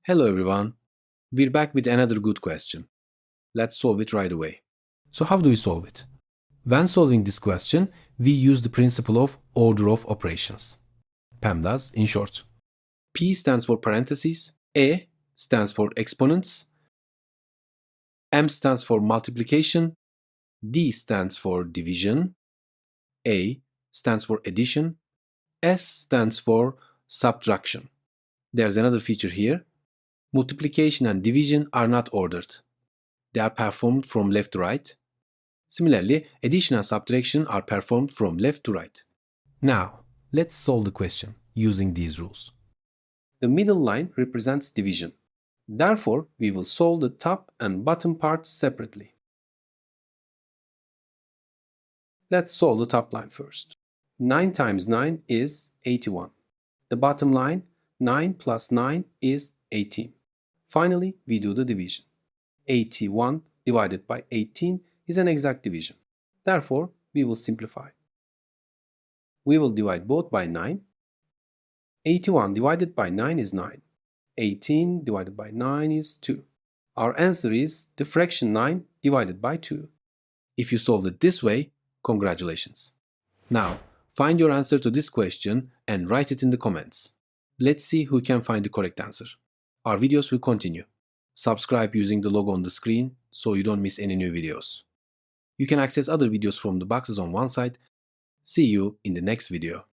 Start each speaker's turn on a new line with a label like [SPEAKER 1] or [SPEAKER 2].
[SPEAKER 1] Hello everyone, we're back with another good question. Let's solve it right away. So how do we solve it? When solving this question, we use the principle of order of operations. PEMDAS in short. P stands for parentheses, E stands for exponents, M stands for multiplication, D stands for division, A stands for addition, S stands for subtraction. There's another feature here. Multiplication and division are not ordered. They are performed from left to right. Similarly, addition and subtraction are performed from left to right. Now, let's solve the question using these rules. The middle line represents division. Therefore, we will solve the top and bottom parts separately. Let's solve the top line first. 9 times 9 is 81. The bottom line, 9 plus 9 is 18. Finally, we do the division. 81 divided by 18 is an exact division. Therefore, we will simplify. We will divide both by 9. 81 divided by 9 is 9. 18 divided by 9 is 2. Our answer is the fraction 9 divided by 2. If you solved it this way, congratulations. Now, find your answer to this question and write it in the comments. Let's see who can find the correct answer. Our videos will continue. Subscribe using the logo on the screen so you don't miss any new videos. You can access other videos from the boxes on one side. See you in the next video.